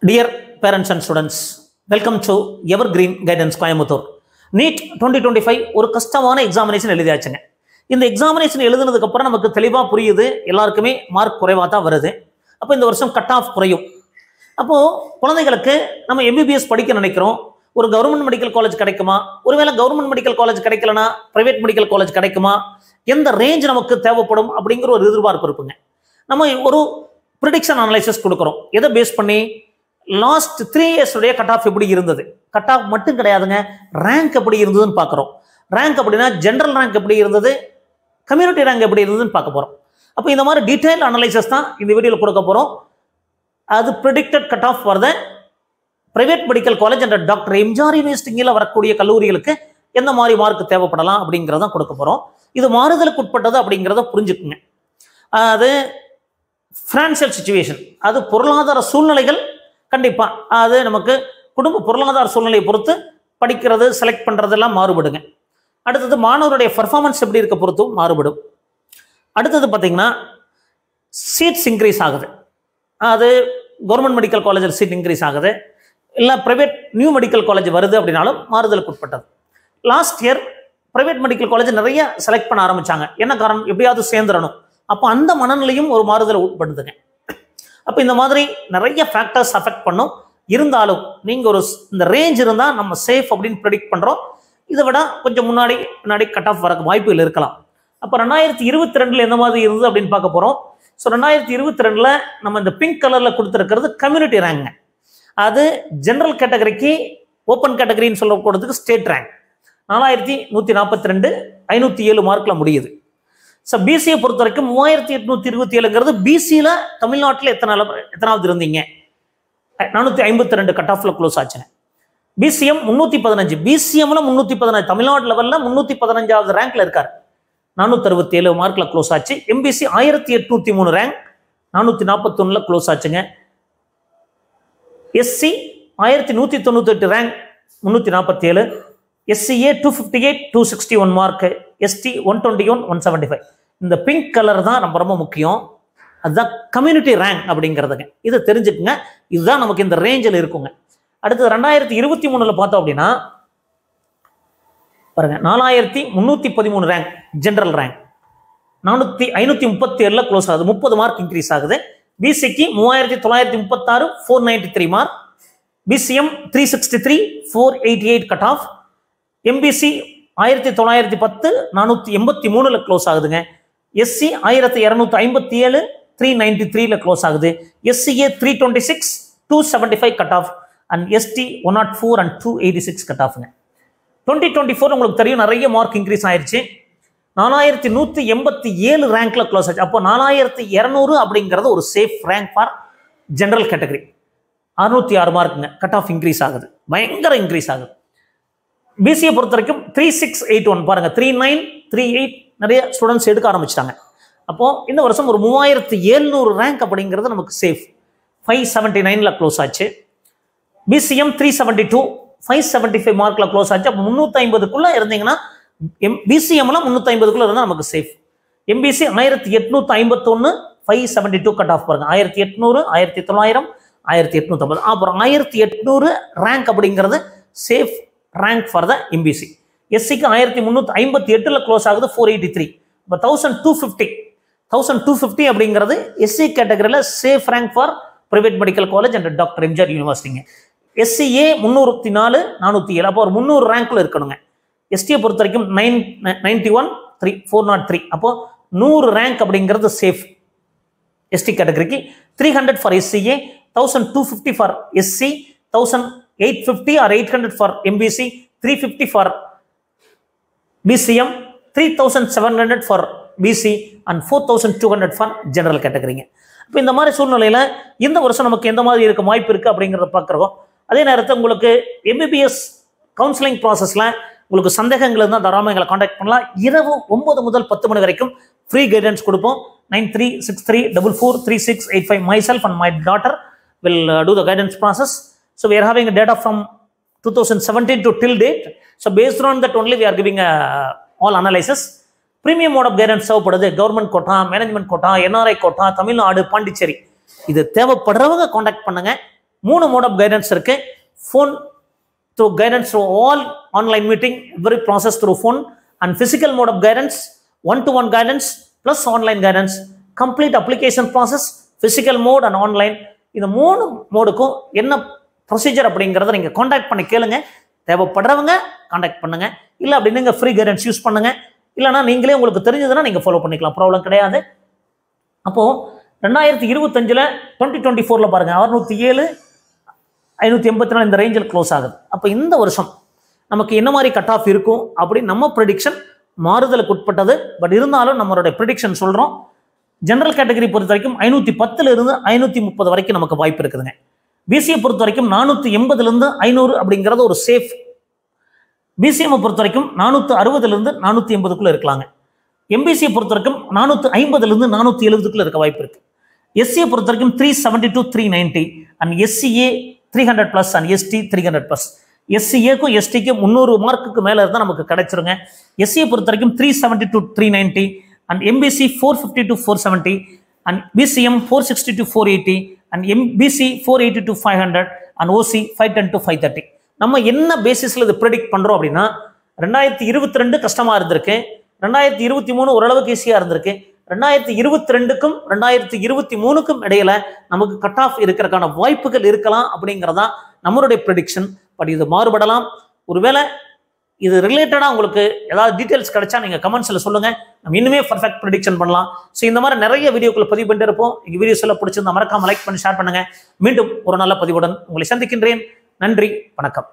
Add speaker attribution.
Speaker 1: Dear parents and students, welcome to Evergreen Guidance Coimbatore. NEET 2025 ஒரு கஷ்டமான examination எழுதியாச்சுங்க. இந்த examination எழுதுனதுக்கு அப்புறம் நமக்கு தெளிவா புரியுது, எல்லாருக்குமே மார்க் குறைவா தான் வருது. அப்போ இந்த வருஷம் கட் ஆஃப் குறையும். அப்போ குழந்தைகளுக்கு நம்ம எம்பிபிஎஸ் படிக்க நினைக்கிறோம், ஒரு கவர்மெண்ட் மெடிக்கல் காலேஜ் கிடைக்குமா, ஒருவேளை கவர்மெண்ட் மெடிக்கல் காலேஜ் கிடைக்கலனா பிரைவேட் மெடிக்கல் காலேஜ் கிடைக்குமா, எந்த ரேஞ்ச் நமக்கு தேவைப்படும் அப்படிங்கிற ஒரு எதிர்பார்ப்பு இருக்குங்க. நம்ம ஒரு ப்ரிடிக்ஷன் அனலைசிஸ் கொடுக்குறோம். எதை பேஸ் பண்ணி லாஸ்ட் 3 years உடைய கட் ஆஃப் எப்படி இருந்தது, கட் ஆஃப் மட்டும் கிடையாதுங்க, ரேங்க் எப்படி இருந்ததுன்னு பார்க்குறோம். ரேங்க் அப்படின்னா ஜென்ரல் ரேங்க் எப்படி இருந்தது, கம்யூனிட்டி ரேங்க் எப்படி இருந்ததுன்னு பார்க்க போகிறோம். அப்போ இந்த மாதிரி டீடைல் அனலைசிஸ் தான் இந்த வீடியோவில் கொடுக்க போகிறோம். அது predicted cut off for the private medical college என்ற டாக்டர் எம்ஜிஆர் யூனிவர்சிட்டியில் வரக்கூடிய கல்லூரிகளுக்கு எந்த மாதிரி மார்க் தேவைப்படலாம் அப்படிங்கிறத கொடுக்க போகிறோம். இது மாறுதலுக்கு உட்பட்டது அப்படிங்கிறத புரிஞ்சுக்குங்க. அது ஃபினான்சியல் சிச்சுவேஷன், அது பொருளாதார சூழ்நிலைகள், கண்டிப்பாக அது நமக்கு குடும்ப பொருளாதார சூழ்நிலையை பொறுத்து படிக்கிறது செலக்ட் பண்ணுறதெல்லாம் மாறுபடுங்க. அடுத்தது மாணவருடைய பர்ஃபார்மன்ஸ் எப்படி இருக்க பொறுத்தும் மாறுபடும். அடுத்தது பார்த்தீங்கன்னா சீட்ஸ் இன்க்ரீஸ் ஆகுது, அது கவர்மெண்ட் மெடிக்கல் காலேஜில் சீட் இன்க்ரீஸ் ஆகுது, இல்லை ப்ரைவேட் நியூ மெடிக்கல் காலேஜ் வருது அப்படின்னாலும் மாறுதலுக்கு உட்பட்டது. Last year private medical college நிறைய செலக்ட் பண்ண ஆரம்பித்தாங்க. என்ன காரணம், எப்படியாவது சேர்ந்துடணும். அப்போ அந்த மனநிலையும் ஒரு மாறுதலை உட்படுத்துங்க. அப்போ இந்த மாதிரி நிறைய ஃபேக்டர்ஸ் அஃபெக்ட் பண்ணும். இருந்தாலும் நீங்கள் ஒரு இந்த ரேஞ்ச் இருந்தால் நம்ம சேஃப் அப்படின்னு ப்ரெடிக்ட் பண்ணுறோம். இதை விட கொஞ்சம் முன்னாடி கட் ஆஃப் வரக்கு வாய்ப்புகள் இருக்கலாம். அப்போ 2022 எந்த மாதிரி இருந்தது அப்படின்னு பார்க்க போகிறோம். ஸோ 2022 நம்ம இந்த பிங்க் கலரில் கொடுத்துருக்கிறது கம்யூனிட்டி ரேங்க். அது ஜென்ரல் கேட்டகரிக்கு ஓப்பன் கேட்டகரின்னு சொல்லப்படுறதுக்கு ஸ்டேட் ரேங்க் 4142 507 மார்க்கில் முடியுது. ஸோ பிசியை பொறுத்த வரைக்கும் 3827ங்கிறது பிசியில் தமிழ்நாட்டில் எத்தனாவது இருந்தீங்க, 452 கட் ஆஃப்ல க்ளோஸ் ஆச்சுங்க. பிசிஎம் 315, பிசிஎம்ல 315, தமிழ்நாடு லெவலில் 315வது ரேங்க்ல இருக்காரு, 467 மார்க்ல க்ளோஸ் ஆச்சு. எம்பிசி 1803 ரேங்க் 441 க்ளோஸ் ஆச்சுங்க. SC 1198 rank 347, SCA 258 261 mark, ST 121 175. இந்த பிங்க் கலர் தான் ரொம்ப முக்கியம். அதுதான் கம்யூனிட்டி ரேங்க் அப்படிங்கிறதுங்க. இதை தெரிஞ்சுக்குங்க. இதுதான் நமக்கு இந்த ரேஞ்சில் இருக்குங்க. அடுத்தது 2023 பார்த்தோம் அப்படின்னா பாருங்க, 4313 ரேங்க் ஜென்ரல் ரேங்க் 537 க்ளோஸ் ஆகுது, 30 மார்க் இன்க்ரீஸ் ஆகுது. பிசிக்கு 3936 493 mark, BCM 363 488 cut off, MBC 1910 483 close ஆகுதுங்க. எஸ்சி 1257 393 க்ளோஸ் ஆகுது. SCA 326 275 cut off and ST 104 and 286 cut ஆஃப்ங்க. 2024 உங்களுக்கு தெரியும் நிறைய மார்க் இன்க்ரீஸ் ஆயிடுச்சு. 4187 ரேங்க்ல க்ளோஸ் ஆச்சு. அப்போ 4200 அப்படிங்கிறது ஒரு safe rank for general category. 606 மார்க்குங்க, கட் ஆஃப் இன்க்ரீஸ் ஆகுது, பயங்கர இன்க்ரீஸ் ஆகுது. பிசியை பொறுத்த வரைக்கும் 3681 பாருங்க, 3938 நிறைய ஸ்டூடெண்ட்ஸ் எடுக்க ஆரம்பிச்சிட்டாங்க. அப்போ இந்த வருஷம் ஒரு 3700 ரேங்க் அப்படிங்கிறது நமக்கு சேஃப். 579 க்ளோஸ் ஆச்சு. பிசிஎம் 372 575 மார்க்ல க்ளோஸ் ஆச்சு. அப்போ 350க்குள்ள இருந்தீங்கன்னா பிசிஎம்ல 350க்குள்ள இருந்தால் நமக்கு சேஃப். எம்பிசி 1851 572 கட் ஆஃப் பாருங்க, 1800 1900 1850. அப்புறம் 1800 ரேங்க் அப்படிங்கிறது safe rank for the MBC. எஸ்சிக்கு 1358 க்ளோஸ் ஆகுது, 483. இப்போ 1250 அப்படிங்கிறது எஸ்சி கேட்டகரியில் safe rank for private medical college and doctor MGR யூனிவர்சிட்டிங்க. எஸ்சிஏ 304 407, அப்போ ஒரு 300 ரேங்க்ல இருக்கணுங்க. எஸ்டியை பொறுத்த வரைக்கும் 91 403, அப்போ 100 ரேங்க் அப்படிங்கிறது சேஃப் எஸ்டி கேட்டகரிக்கு. 300 for SCA, 1250 for SC, 1850 or 800 for MBC, 350 for BCM, 3700 for BC and 4200 for general category. இப்போ இந்த மாதிரி சூழ்நிலையில் இந்த வருஷம் நமக்கு எந்த மாதிரி இருக்க வாய்ப்பு இருக்குது அப்படிங்கிறத பார்க்குறோம். அதே நேரத்தில் உங்களுக்கு எம்பிபிஎஸ் கவுன்சிலிங் ப்ராசஸில் உங்களுக்கு சந்தேகங்கள் இருந்தால் தாராளமாக எங்களை காண்டாக்ட் பண்ணலாம். இரவு 9 முதல் 10 மணி வரைக்கும் ஃப்ரீ கைடன்ஸ் கொடுப்போம். 9363443685. myself and my daughter will do the guidance process. So we are having data from 2017 to till date. So based on that only we are giving all analysis. Premium mode of guidance தேவைப்படுது, government quota, management quota, NRI quota, Tamil Nadu, Pondicherry, இது தேவைப்படுறவங்க contact பண்ணுங்க. 3 mode of guidance இருக்கு. Phone through guidance through all online meeting, every process through phone, and physical mode of guidance, one-to-one guidance plus online guidance, complete application process, physical mode and online. இந்த 3 மோடுக்கும் என்ன procedure அப்படிங்கிறத நீங்கள் contact பண்ணி கேளுங்க. தேவைப்படுறவங்க contact பண்ணுங்க. இல்லை அப்படின்னு நீங்கள் ஃப்ரீ கைடன்ஸ் யூஸ் பண்ணுங்க. இல்லைனா நீங்களே உங்களுக்கு தெரிஞ்சதுன்னா நீங்கள் ஃபாலோ பண்ணிக்கலாம், ப்ராப்ளம் கிடையாது. அப்போது 2025 2024 பாருங்க 607 584 இந்த ரேஞ்சில் க்ளோஸ் ஆகுது. அப்போ இந்த வருஷம் நமக்கு என்ன மாதிரி கட் ஆஃப் இருக்கும் அப்படின்னு நம்ம ப்ரெடிக்ஷன் மாறுதலுக்கு உட்பட்டது. பட் இருந்தாலும் நம்மளுடைய ப்ரெடிக்ஷன் சொல்கிறோம். ஜெனரல் கேட்டகரி பொறுத்த வரைக்கும் 510 இருந்து 530 வரைக்கும் நமக்கு வாய்ப்பு இருக்குதுங்க. பிசிஏ பொறுத்த வரைக்கும் 480 இருந்து 500 அப்படிங்கிறது ஒரு சேஃப். பிசிஎம் பொறுத்த வரைக்கும் 460 இருந்து 480 இருக்கலாங்க. எம்பிசியை பொறுத்த வரைக்கும் 450 இருந்து 470 இருக்க வாய்ப்பு இருக்கு. எஸ்சியை பொறுத்த வரைக்கும் 370 to 390 and SCA 300 plus and ST 300 plus. எஸ்சிஏக்கும் எஸ்டிக்கும் 300 மார்க்குக்கு மேலே இருந்தால் நமக்கு கிடைச்சிருங்க. எஸ்சியை பொறுத்த வரைக்கும் 370 to 390 and MBC 450 to 470 and PCM 460 to 480 and MBC 480 to 500 and OC 510 to 530. நம்ம என்ன பேசிஸில் இது ப்ரெடிக்ட் பண்ணுறோம் அப்படின்னா 2022 கஷ்டமாக இருந்திருக்கு, 2023 ஓரளவுக்கு ஈஸியாக இருந்திருக்கு, 2022க்கும் 2023க்கும் இடையில நமக்கு கட் ஆஃப் இருக்கிறதுக்கான வாய்ப்புகள் இருக்கலாம் அப்படிங்கிறதா நம்மளுடைய ப்ரெடிக்ஷன். பட் இது மாறுபடலாம். ஒருவேளை இது ரிலேட்டடாக உங்களுக்கு ஏதாவது டீட்டெயில்ஸ் கிடைச்சா நீங்கள் கமெண்ட்ஸில் சொல்லுங்கள். நம்ம இன்னுமே பர்ஃபெக்ட் ப்ரெடிக்ஷன் பண்ணலாம். ஸோ இந்த மாதிரி நிறைய வீடியோக்களை பதிவு பண்ணிட்டு இருப்போம். எங்கள் வீடியோஸ் எல்லாம் பிடிச்சிருந்தா மறக்காம லைக் பண்ணி ஷேர் பண்ணுங்கள். மீண்டும் ஒரு நல்ல பதிவுடன் உங்களை சந்திக்கின்றேன். நன்றி, வணக்கம்.